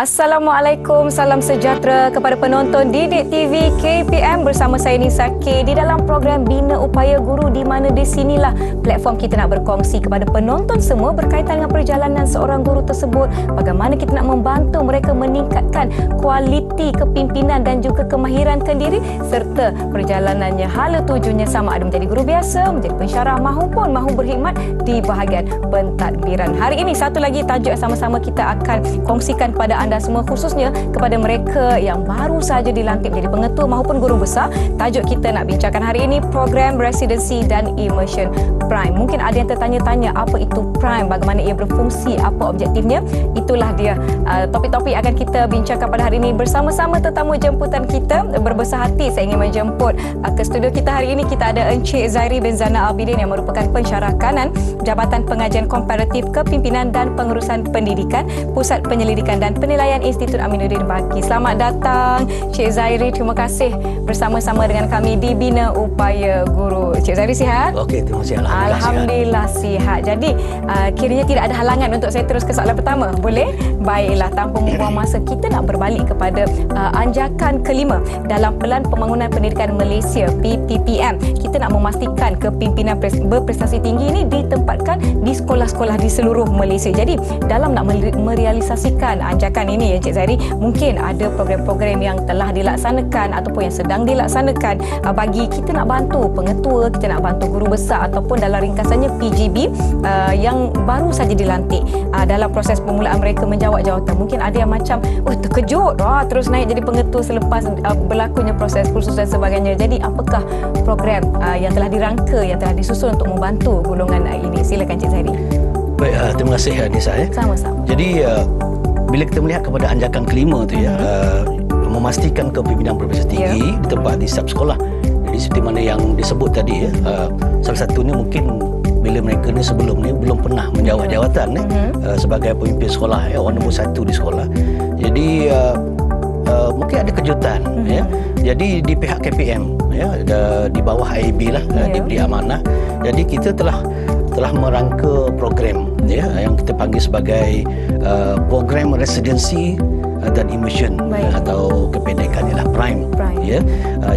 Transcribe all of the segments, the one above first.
Assalamualaikum, salam sejahtera kepada penonton Didik TV KPM bersama saya Nisa K di dalam program Bina Upaya Guru, di mana di sinilah platform kita nak berkongsi kepada penonton semua berkaitan dengan perjalanan seorang guru tersebut, bagaimana kita nak membantu mereka meningkatkan kualiti kepimpinan dan juga kemahiran kendiri serta perjalanannya hala tujuannya sama ada menjadi guru biasa, menjadi pensyarah mahupun mahu berkhidmat di bahagian pentadbiran. Hari ini satu lagi tajuk yang sama-sama kita akan kongsikan pada anda semua, khususnya kepada mereka yang baru saja dilantik menjadi pengetua maupun guru besar. Tajuk kita nak bincangkan hari ini program residensi dan immersion Prime. Mungkin ada yang tertanya-tanya apa itu Prime, bagaimana ia berfungsi, apa objektifnya. Itulah dia topik-topik akan kita bincangkan pada hari ini bersama-sama tetamu jemputan kita. Berbesar hati saya ingin menjemput ke studio kita hari ini. Kita ada Encik Zairi bin Zana Abidin yang merupakan pensyarah kanan Jabatan Pengajian Komparatif Kepimpinan dan Pengurusan Pendidikan, Pusat Penyelidikan dan Penilaian Institut Aminuddin Baki. Selamat datang Cik Zairi, terima kasih bersama-sama dengan kami di Bina Upaya Guru. Cik Zairi sihat? Okey, terima kasih. Alhamdulillah sihat. Jadi kiranya tidak ada halangan untuk saya terus ke soalan pertama. Boleh? Baiklah, tanpa membuang masa kita nak berbalik kepada anjakan kelima dalam Pelan Pembangunan Pendidikan Malaysia PPPM. Kita nak memastikan kepimpinan berprestasi tinggi ini ditempatkan di sekolah-sekolah di seluruh Malaysia. Jadi dalam nak merealisasikan anjakan ini ya Cik Zairi, mungkin ada program-program yang telah dilaksanakan ataupun yang sedang dilaksanakan bagi kita nak bantu pengetua, kita nak bantu guru besar ataupun dalam ringkasannya PGB yang baru saja dilantik dalam proses permulaan mereka menjawat jawatan. Mungkin ada yang macam terkejut terus naik jadi pengetua selepas berlakunya proses kursus dan sebagainya. Jadi apakah program yang telah dirangka, yang telah disusun untuk membantu golongan ini? Silakan Cik Zairi. Baik, terima kasih Nisa. Sama-sama. Jadi bila kita melihat kepada anjakan kelima tu memastikan kepimpinan berprestasi tinggi ditempatkan di setiap sekolah. Jadi seperti mana yang disebut tadi salah satunya mungkin bila mereka ni sebelum ni belum pernah menjawat jawatan sebagai pemimpin sekolah, orang nombor satu di sekolah. Jadi mungkin ada kejutan Jadi di pihak KPM di bawah IAB lah diberi amanah. Jadi kita telah merangka program yang kita panggil sebagai program residensi dan immersion atau kependekannya lah Prime.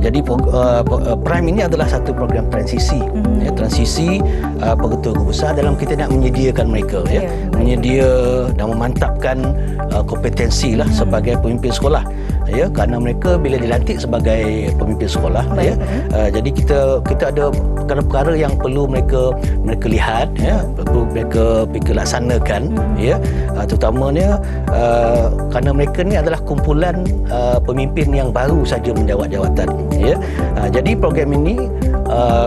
Jadi Prime ini adalah satu program transisi transisi pengetua guru besar dalam kita nak menyediakan mereka menyedia dan memantapkan kompetensi lah sebagai pemimpin sekolah kerana mereka bila dilantik sebagai pemimpin sekolah jadi kita ada perkara-perkara yang perlu mereka lihat perlu mereka laksanakan terutamanya kerana mereka ni adalah kumpulan pemimpin yang baru saja menjawat jawatan jadi program ini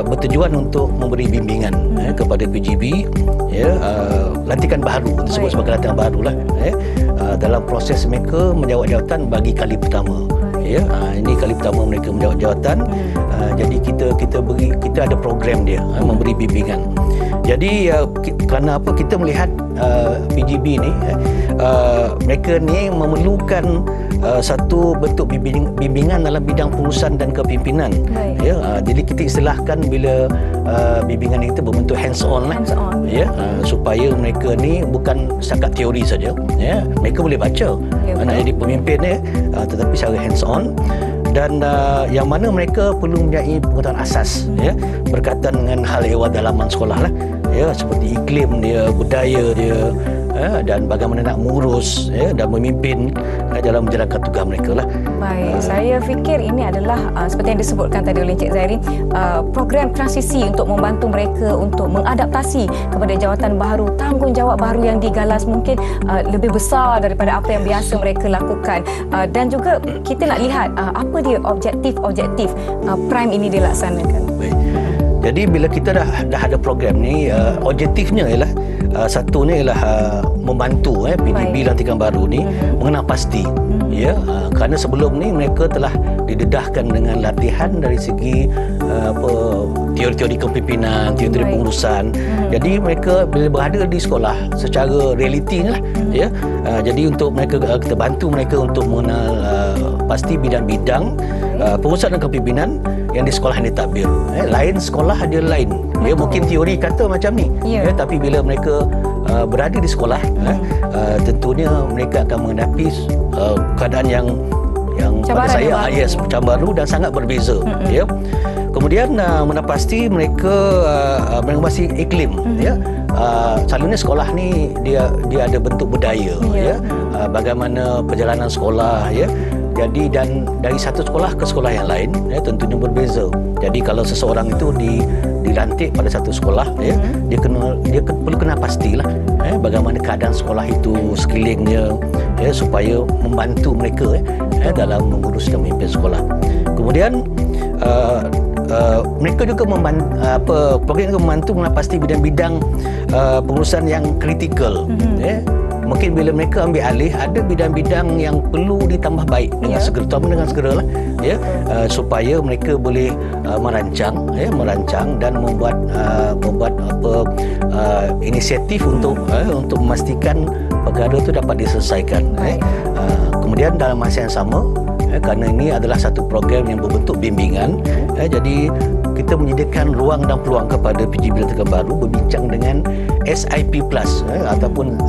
bertujuan untuk memberi bimbingan kepada PGB lantikan baru, disebut sebagai lantikan baru lah dalam proses mereka menjawat jawatan bagi kali pertama. Ini kali pertama mereka menjawat jawatan. Jadi kita ada program dia memberi bimbingan. Jadi kerana apa kita melihat PGB ni mereka ni memerlukan satu bentuk bimbingan dalam bidang pengurusan dan kepimpinan. Jadi kita istilahkan bila bimbingan itu berbentuk hands on supaya mereka ni bukan setakat teori saja mereka boleh baca nak jadi pemimpin tetapi secara hands on dan yang mana mereka perlu mempunyai pengetahuan asas berkaitan dengan hal ehwal dalaman sekolah lah seperti iklim dia, budaya dia dan bagaimana nak mengurus dan memimpin dalam menjalankan tugas mereka lah. Baik, saya fikir ini adalah seperti yang disebutkan tadi oleh Encik Zairi, program transisi untuk membantu mereka untuk mengadaptasi kepada jawatan baru, tanggungjawab baru yang digalas mungkin lebih besar daripada apa yang biasa mereka lakukan. Dan juga kita nak lihat apa dia objektif Prime ini dilaksanakan. Baik. Jadi bila kita dah ada program ni, objektifnya ialah satunya ialah membantu PDB lantikan baru ni mengenal pasti kerana sebelum ni mereka telah didedahkan dengan latihan dari segi teori-teori kepimpinan, teori-teori pengurusan. Jadi mereka bila berada di sekolah secara realiti lah jadi untuk mereka kita bantu mereka untuk mengenal pasti bidang-bidang pengurusan dan kepimpinan yang di sekolah yang ditadbir. Lain sekolah dia lain. Mungkin teori kata macam ni. Tapi bila mereka berada di sekolah, tentunya mereka akan menghadapi keadaan yang pada saya macam baru dan sangat berbeza. Kemudian mana pasti mereka menguasai iklim. Selalunya sekolah ni dia ada bentuk budaya. Bagaimana perjalanan sekolah. Jadi dan dari satu sekolah ke sekolah yang lain tentunya berbeza. Jadi kalau seseorang itu dilantik pada satu sekolah, dia perlu kenal pastilah bagaimana keadaan sekolah itu sekelilingnya, supaya membantu mereka dalam mengurus dan memimpin sekolah. Kemudian mereka juga program juga membantu menapasti bidang-bidang pengurusan yang kritikal. Mungkin bila mereka ambil alih, ada bidang-bidang yang perlu ditambah baik dengan segera, terutama dengan segeralah, supaya mereka boleh merancang dan membuat inisiatif untuk memastikan perkara itu dapat diselesaikan. Kemudian dalam masa yang sama, kerana ini adalah satu program yang berbentuk bimbingan, jadi kita menyediakan ruang dan peluang kepada PGB Tekan Baru berbincang dengan SIP Plus ataupun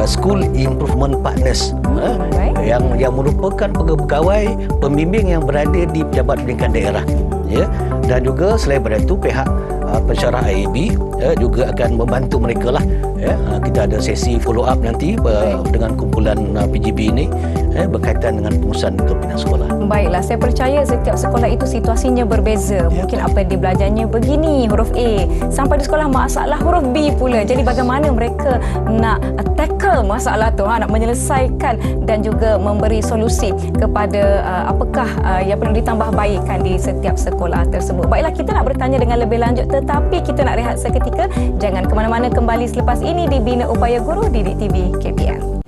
School Improvement Partners, yang merupakan pegawai pembimbing yang berada di Pejabat Pendidikan Daerah. Dan juga selain daripada itu, pihak pensyarah IAB juga akan membantu mereka lah. Kita ada sesi follow up nanti dengan kumpulan PGB ini berkaitan dengan pengurusan kepimpinan sekolah. Baiklah, saya percaya setiap sekolah itu situasinya berbeza. Mungkin apa yang dia belajarnya begini, huruf A, sampai di sekolah masalah huruf B pula. Jadi bagaimana mereka nak tackle masalah tu, nak menyelesaikan dan juga memberi solusi kepada apakah yang perlu ditambah baikkan di setiap sekolah tersebut. Baiklah, kita nak bertanya dengan lebih lanjut, tetapi kita nak rehat seketika. Jangan ke mana-mana, kembali selepas ini di Bina Upaya Guru Didik TV KPM.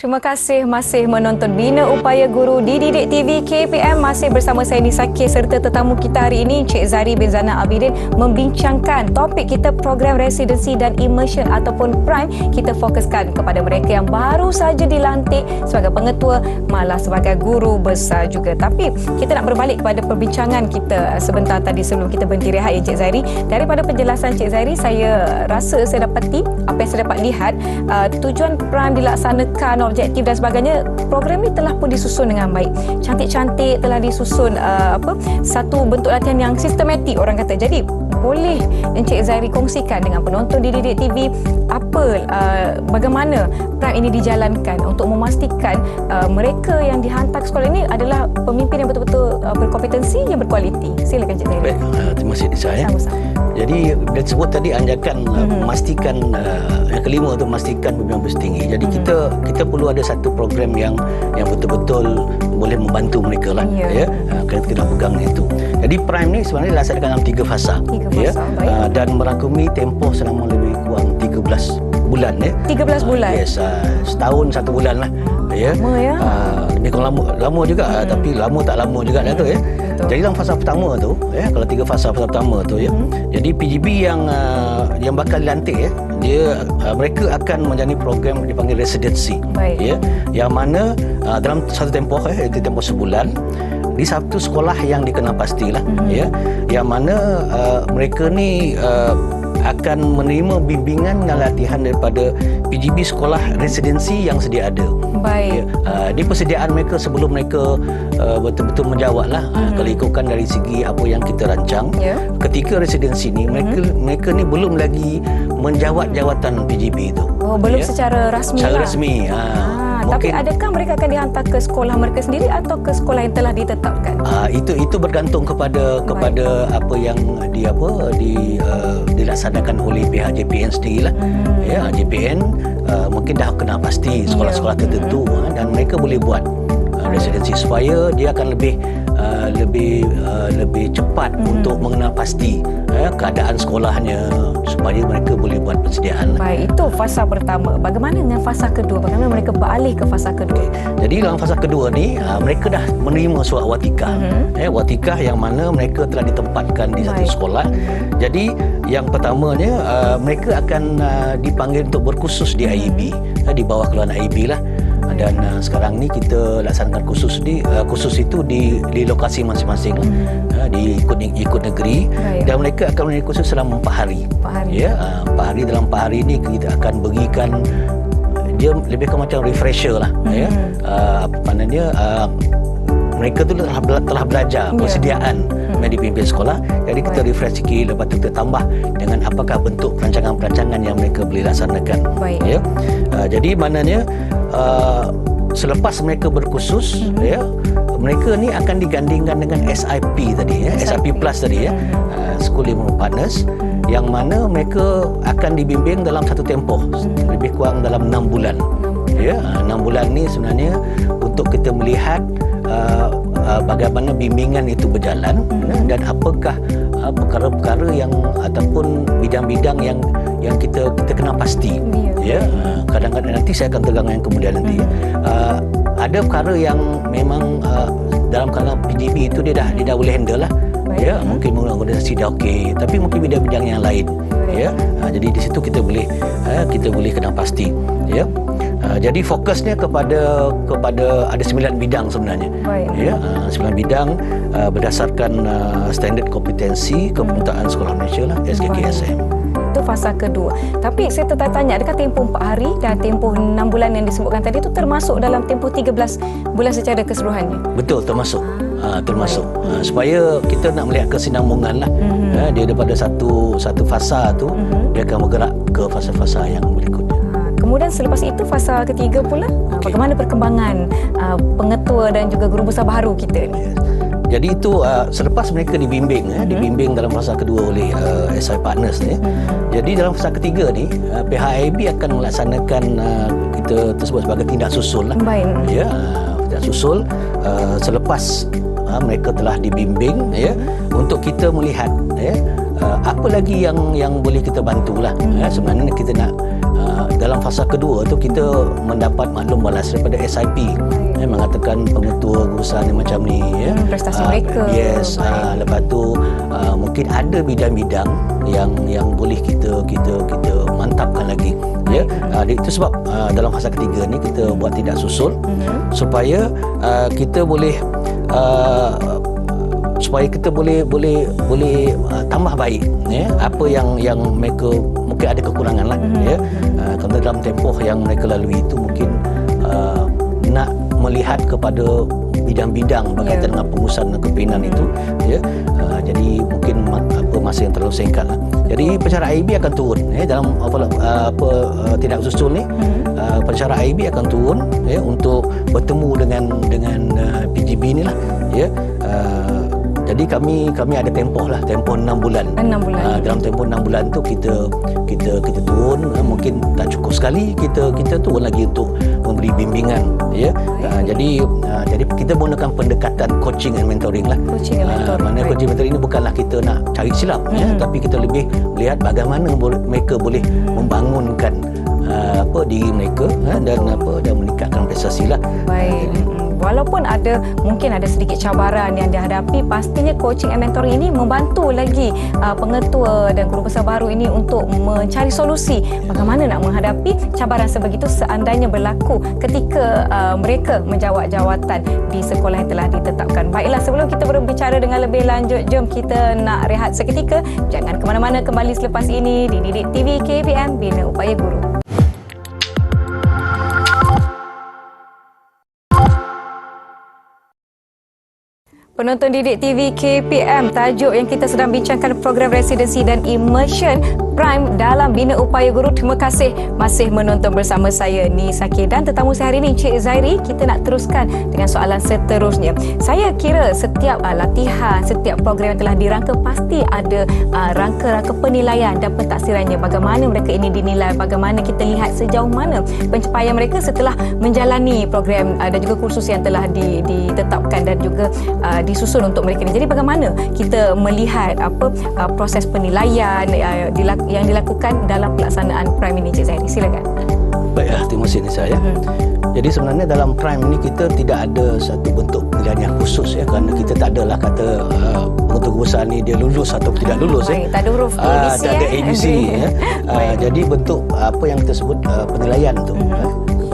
Terima kasih masih menonton Bina Upaya Guru di Didik TV KPM. Masih bersama saya Nisa K serta tetamu kita hari ini Encik Zari bin Zana Abidin membincangkan topik kita program residensi dan immersion ataupun prime. Kita fokuskan kepada mereka yang baru saja dilantik sebagai pengetua, malah sebagai guru besar juga. Tapi kita nak berbalik kepada perbincangan kita sebentar tadi sebelum kita berhenti rehat, Encik Zari. Daripada penjelasan Encik Zari, saya rasa saya dapati apa yang saya dapat lihat, tujuan prime dilaksanakan, objektif dan sebagainya, program ini telah pun disusun dengan baik. Cantik-cantik telah disusun satu bentuk latihan yang sistematik orang kata. Jadi boleh Encik Zahiri kongsikan dengan penonton di Didik TV bagaimana prime ini dijalankan untuk memastikan mereka yang dihantar ke sekolah ini adalah pemimpin yang betul-betul berkompetensi, yang berkualiti. Silakan Encik Zahiri. Baik, terima kasih Nisa. Jadi dia sebut tadi anjakan memastikan yang kelima untuk memastikan pembinaan bersetinggi. Jadi kita perlu ada satu program yang betul-betul boleh membantu mereka lah. Kerana kita nak pegang itu. Jadi prime ni sebenarnya dilaksanakan dalam 3 fasa. Dan merangkumi tempoh selama lebih kurang 13 bulan. 13 bulan? Yes, setahun 1 bulan lah. Lama ya? Lebih kurang lama juga, tapi lama tak lama juga dah tu. Jadi dalam fasa pertama tu, kalau 3 fasa pertama tu, jadi PGB yang bakal dilantik, mereka akan menjalani program dipanggil residensi. Yang mana dalam satu tempoh, itu tempoh sebulan di satu sekolah yang dikenal pastilah, yang mana mereka ni akan menerima bimbingan dan latihan daripada PGB sekolah residensi yang sedia ada. Baik. Di persediaan mereka sebelum mereka betul-betul menjawablah, kalau ikutkan dari segi apa yang kita rancang. Ketika residensi ni mereka ni belum lagi menjawat jawatan PGB itu. Belum secara rasmi. Secara rasmi. Tapi adakah mereka akan dihantar ke sekolah mereka sendiri atau ke sekolah yang telah ditetapkan? Itu bergantung kepada apa yang dilaksanakan oleh pihak JPN sendirilah. JPN mungkin dah kenal pasti sekolah-sekolah tertentu, dan mereka boleh buat residensi supaya dia akan lebih lebih cepat untuk mengenal pasti keadaan sekolahnya supaya mereka boleh buat persediaan. Baik, itu fasa pertama. Bagaimana dengan fasa kedua? Bagaimana mereka beralih ke fasa kedua? Jadi dalam fasa kedua ni mereka dah menerima surat watikah. Watikah yang mana mereka telah ditempatkan di satu sekolah. Jadi yang pertamanya mereka akan dipanggil untuk berkursus di IEB, di bawah keluaran IEB lah. Dan sekarang ni kita laksanakan kursus itu di lokasi masing-masing ikut negeri. Dan mereka akan melalui kursus selama 4 hari. 4 hari. Dalam 4 hari ni kita akan berikan dia lebih ke macam refresher lah. Apa namanya, mereka tu telah belajar persediaan yang dipimpin sekolah. Jadi kita refresh sikit, lepas tu kita tambah dengan apakah bentuk perancangan-perancangan yang mereka boleh laksanakan. Jadi maknanya selepas mereka berkursus, mereka ni akan digandingkan dengan SIP tadi, SIP Plus tadi, School Improvement Partners, yang mana mereka akan dibimbing dalam satu tempoh, lebih kurang dalam 6 bulan. 6 bulan ni sebenarnya untuk kita melihat bagaimana bimbingan itu berjalan dan apakah perkara-perkara yang ataupun bidang-bidang yang kita kena pasti. Kadang-kadang nanti saya akan tegang yang kemudian nanti. Ada perkara yang memang dalam kalangan PGB itu dia dah boleh handle lah. Mungkin organisasi dah okey, tapi mungkin bidang-bidang yang lain. Jadi di situ kita boleh kena pasti. Jadi fokusnya kepada ada 9 bidang sebenarnya. 9 bidang berdasarkan standard kompetensi Kepengurusan Sekolah Malaysia lah, SKKSM. Itu fasa kedua. Tapi saya tertanya, adakah tempoh 4 hari dan tempoh 6 bulan yang disebutkan tadi itu termasuk dalam tempoh 13 bulan secara keseluruhannya? Betul, termasuk. Supaya kita nak melihat kesinambungan lah. Dia daripada satu fasa tu dia akan bergerak ke fasa-fasa yang berikutnya. Kemudian selepas itu fasa ketiga pula, bagaimana perkembangan pengetua dan juga guru besar baru kita ni? Jadi itu selepas mereka dibimbing dalam fasa kedua oleh SI Partners ni. Jadi dalam fasa ketiga ni pihak IEB akan melaksanakan kita sebut sebagai tindak susul lah. Tindak susul selepas mereka telah dibimbing untuk kita melihat apa lagi yang boleh kita bantulah. Sebenarnya kita nak dalam fasa kedua tu kita mendapat maklum balas daripada SIP mengatakan pengetua guru besar ni macam ni prestasi mereka. Lepas tu mungkin ada bidang-bidang yang boleh kita mantapkan lagi. Itu sebab dalam fasa ketiga ni kita buat tindak susul supaya kita boleh tambah baik apa yang mereka mungkin ada kekurangan lah. Kerana dalam tempoh yang mereka lalui itu mungkin nak melihat kepada bidang-bidang berkaitan dengan pengurusan dan kepimpinan itu, jadi mungkin masa yang terlalu singkat lah. Jadi pensyarah IEB akan turun dalam tindak susul ni. Pensyarah IEB akan turun untuk bertemu dengan PGB ni lah. Jadi kami ada tempoh 6 bulan. 6 bulan. Dalam tempoh 6 bulan tu kita turun, mungkin tak cukup sekali kita turun lagi untuk memberi bimbingan. Jadi kita menggunakan pendekatan coaching and mentoring lah. Coaching and mentoring ini bukanlah kita nak cari silap, tapi kita lebih melihat bagaimana mereka boleh membangunkan diri mereka dan meningkatkan prestasi lah. Baik. Walaupun mungkin ada sedikit cabaran yang dihadapi, pastinya coaching and mentoring ini membantu lagi pengetua dan guru besar baru ini untuk mencari solusi bagaimana nak menghadapi cabaran sebegitu seandainya berlaku ketika mereka menjawat jawatan di sekolah yang telah ditetapkan. Baiklah, sebelum kita berbicara dengan lebih lanjut, jom kita nak rehat seketika. Jangan ke mana-mana, kembali selepas ini di Didik TV KPM Bina Upaya Guru. Penonton Didik TV KPM, tajuk yang kita sedang bincangkan program residensi dan immersion Prime dalam Bina Upaya Guru. Terima kasih masih menonton bersama saya Nisa K dan tetamu saya hari ini Encik Zairi. Kita nak teruskan dengan soalan seterusnya. Saya kira setiap latihan, setiap program yang telah dirangka pasti ada rangka-rangka penilaian dan pentaksirannya. Bagaimana mereka ini dinilai, bagaimana kita lihat sejauh mana pencapaian mereka setelah menjalani program dan juga kursus yang telah ditetapkan dan juga disusun untuk mereka ni. Jadi bagaimana kita melihat proses penilaian yang dilakukan dalam pelaksanaan Prime ini, Cik Zahiri? Silakan. Baik, terima kasih Nisa ya. Jadi sebenarnya dalam Prime ini kita tidak ada satu bentuk penilaian yang khusus ya, kerana kita tak adalah kata penentu besar ni dia lulus atau tidak lulus ya. Tak ada huruf ABC. Tak ada ABC ya. Jadi bentuk apa yang kita sebut penilaian tu.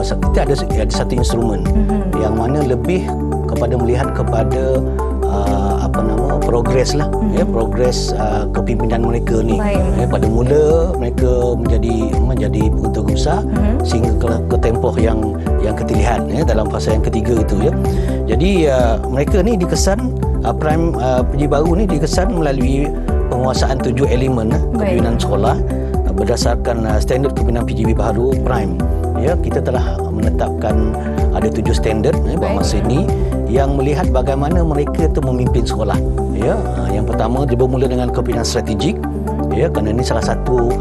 Kita ada satu instrumen yang mana lebih kepada melihat kepada progres lah, progres kepimpinan mereka ni. Pada mula mereka menjadi penentu besar sehingga ke tempoh yang ketilihan dalam fasa yang ketiga itu ya. Jadi mereka ni dikesan Prime PG baru ni dikesan melalui penguasaan 7 elemen kepimpinan sekolah berdasarkan standard kepimpinan PGB baru Prime. Ya, kita telah menetapkan ada 7 standard pada masa ini yang melihat bagaimana mereka itu memimpin sekolah. Ya, yang pertama dia bermula dengan kepimpinan strategik. Ya, kerana ini salah satu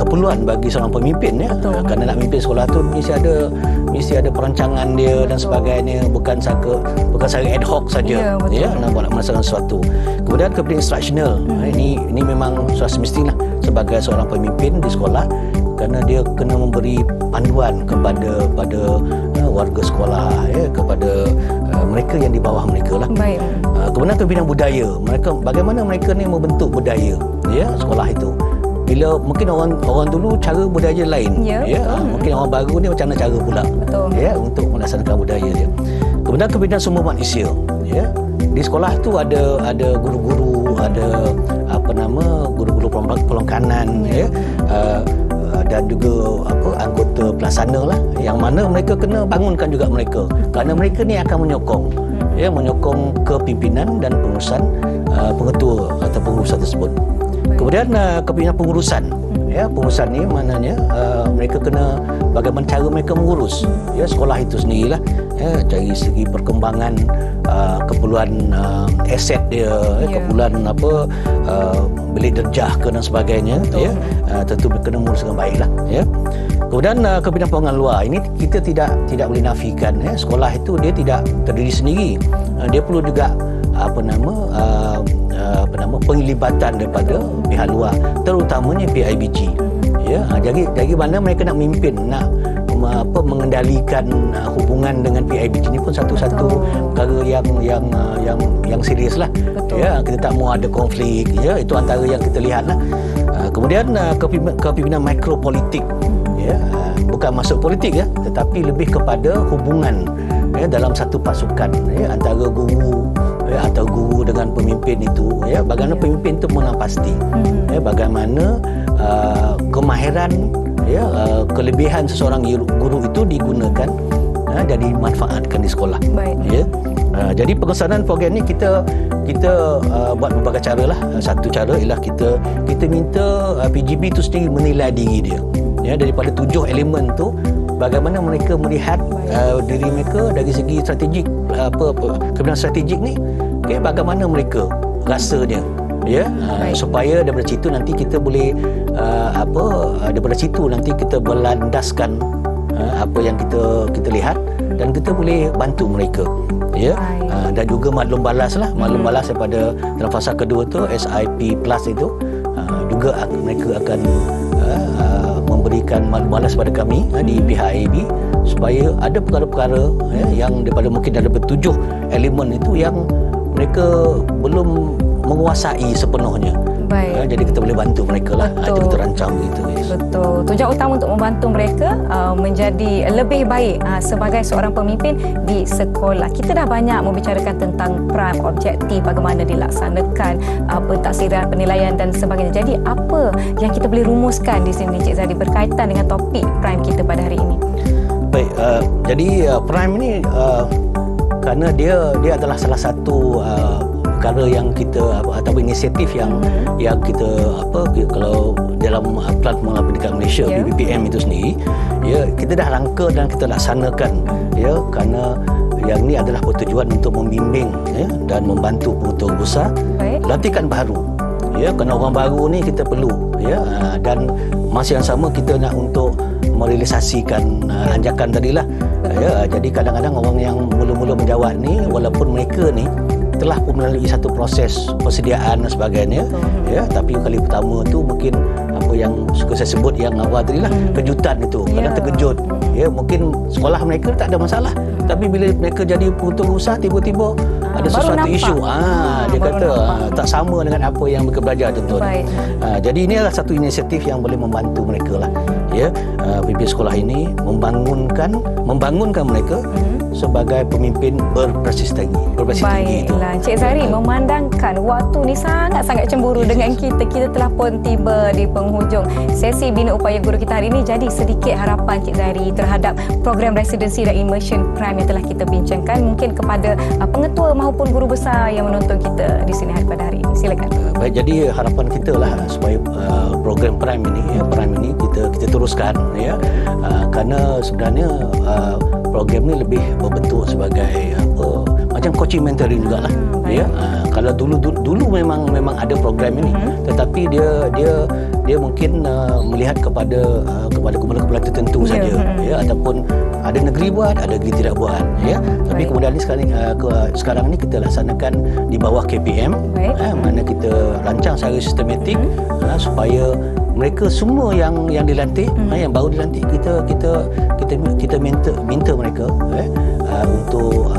keperluan bagi seorang pemimpin ya. Kerana nak memimpin sekolah tu mesti ada perancangan dia dan sebagainya, bukan saja ad hoc saja ya, nak buat melaksanakan sesuatu. Kemudian kepimpinan instructional. Ini memang sudah semestinya sebagai seorang pemimpin di sekolah, kerana dia kena memberi panduan kepada warga sekolah ya, kepada mereka yang di bawah mereka lah. Kemudian kepimpinan budaya, bagaimana mereka ni membentuk budaya ya sekolah itu. Bila mungkin orang dulu cara budaya lain mungkin orang baru ni macam mana cara pula ya untuk melaksanakan budaya dia. Kemudian kepimpinan sumber manusia ya. Di sekolah tu ada guru-guru, ada guru-guru pelongkanan ya. Dan juga anggota pelaksana lah, yang mana mereka kena bangunkan juga mereka, kerana mereka ni akan menyokong kepimpinan dan pengurusan pengetua atau pengurusan tersebut. Kemudian kepimpinan pengurusan ya, pengurusan ni maknanya mereka kena bagaimana cara mereka mengurus ya sekolah itu sendirilah ya, dari segi perkembangan keperluan aset dia keperluan bilik derjah ke dan sebagainya ya, tentu kena mengurus dengan baiklah ya. Kemudian kepimpinan pengurusan luar ini kita tidak boleh nafikan ya, sekolah itu dia tidak terdiri sendiri, dia perlu juga penglibatan daripada pihak luar, terutamanya PIBG ya. Jadi mana mereka nak memimpin, nak mengendalikan hubungan dengan PIBG ni pun satu perkara yang serius lah ya. Kita tak mau ada konflik ya, itu antara yang kita lihat lah. Kemudian kepimpinan mikropolitik ya, bukan masuk politik ya, tetapi lebih kepada hubungan ya dalam satu pasukan ya, antara guru ya, atau guru dengan pemimpin itu ya, bagaimana pemimpin itu mengenal pasti ya, bagaimana kemahiran ya, kelebihan seseorang guru itu digunakan dan dimanfaatkan di sekolah. Ya. Jadi pengesanan program ni kita buat berbagai cara lah. Satu cara ialah kita minta PGB itu sendiri menilai diri dia ya, daripada 7 elemen tu bagaimana mereka melihat diri mereka dari segi strategik, kepimpinan strategik ni bagaimana mereka rasanya ya, supaya daripada situ nanti kita boleh daripada situ nanti kita berlandaskan apa yang kita lihat dan kita boleh bantu mereka ya. Dan juga maklum balas daripada dalam fasa kedua tu SIP Plus itu juga mereka akan memberikan maklum balas kepada kami di pihak AIB, supaya ada perkara-perkara yang daripada mungkin daripada 7 elemen itu yang mereka belum menguasai sepenuhnya. Jadi kita boleh bantu mereka lah. Jadi kita rancang begitu. Betul. Tujuan utama untuk membantu mereka menjadi lebih baik sebagai seorang pemimpin di sekolah. Kita dah banyak membicarakan tentang Prime, objektif, bagaimana dilaksanakan, pentaksiran, penilaian dan sebagainya. Jadi apa yang kita boleh rumuskan di sini, Cik Zahiri, berkaitan dengan topik Prime kita pada hari ini? Baik, jadi Prime ni kerana dia adalah salah satu perkara yang kita atau inisiatif yang kita kalau dalam Pelan Pengembangan Pendidikan Malaysia BPPM itu sendiri ya, kita dah rangka dan kita laksanakan ya, kerana yang ini adalah bertujuan untuk membimbing ya, dan membantu pengutul besar lantikan baru ya, kerana orang baru ni kita perlu ya, dan masa yang sama kita nak untuk merealisasikan anjakan tadilah ya. Jadi kadang-kadang orang yang mula-mula menjawat ni, walaupun mereka ni telah pun melalui satu proses persediaan dan sebagainya. Ya, tapi kali pertama tu mungkin apa yang suka saya sebut yang awal tadi lah, kejutan itu. Kadang terkejut. Ya, mungkin sekolah mereka tak ada masalah. Tapi bila mereka jadi pengusaha usaha, tiba-tiba ada sesuatu isu. Dia kata tak sama dengan apa yang mereka belajar contohnya. Jadi ini adalah satu inisiatif yang boleh membantu mereka lah. Ya, pimpinan sekolah ini membangunkan mereka sebagai pemimpin berprestasi tinggi. Baiklah, Cik Zahri, memandangkan waktu ni sangat-sangat cemburu dengan kita. Kita telah pun tiba di penghujung sesi Bina Upaya Guru kita hari ini. Jadi sedikit harapan Cik Zahri terhadap program residensi dan immersion prime yang telah kita bincangkan, mungkin kepada pengetua maupun guru besar yang menonton kita di sini pada hari ini. Silakan. Baik, jadi harapan kita lah supaya program prime ini kita teruskan, ya, kerana sebenarnya program ni lebih berbentuk sebagai macam coaching mentoring jugalah. Ya, kalau dulu memang ada program ini, tetapi dia mungkin melihat kepada kumpulan tertentu saja, ya, ataupun ada negeri buat, ada negeri tidak buat, ya. Tapi kemudian ni sekarang ni kita laksanakan di bawah KPM, mana kita rancang secara sistematik supaya mereka semua yang dilantik, yang baru dilantik, kita minta mereka untuk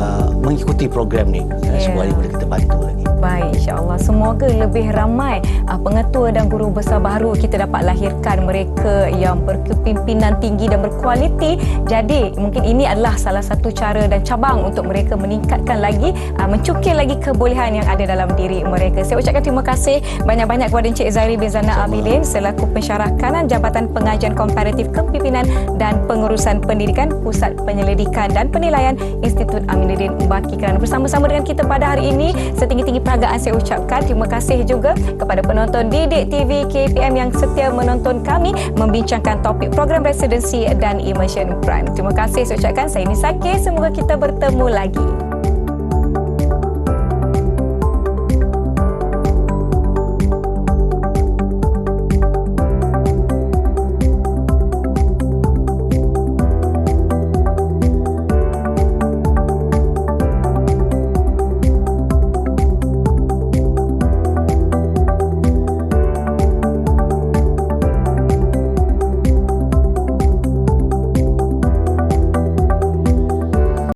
mengikuti program ni, supaya boleh kita bantu lagi. Baik, insya-Allah semoga lebih ramai pengetua dan guru besar baru kita dapat lahirkan, mereka yang berkepimpinan tinggi dan berkualiti. Jadi mungkin ini adalah salah satu cara dan cabang untuk mereka meningkatkan lagi, mencukir lagi kebolehan yang ada dalam diri mereka. Saya ucapkan terima kasih banyak-banyak kepada Encik Zahri bin Zana Abilin selaku Pensyarah Kanan Jabatan Pengajian Komparatif Kepimpinan dan Pengurusan Pendidikan Pusat Penyelidikan dan Penilaian Institut Aminuddin Baki kerana bersama-sama dengan kita pada hari ini. Setinggi-tinggi peragaan saya ucapkan terima kasih juga kepada penonton Didik TV KPM yang setia menonton kami membincangkan topik program residensi dan immersion prime. Terima kasih saya ucapkan. Saya Nisake, semoga kita bertemu lagi.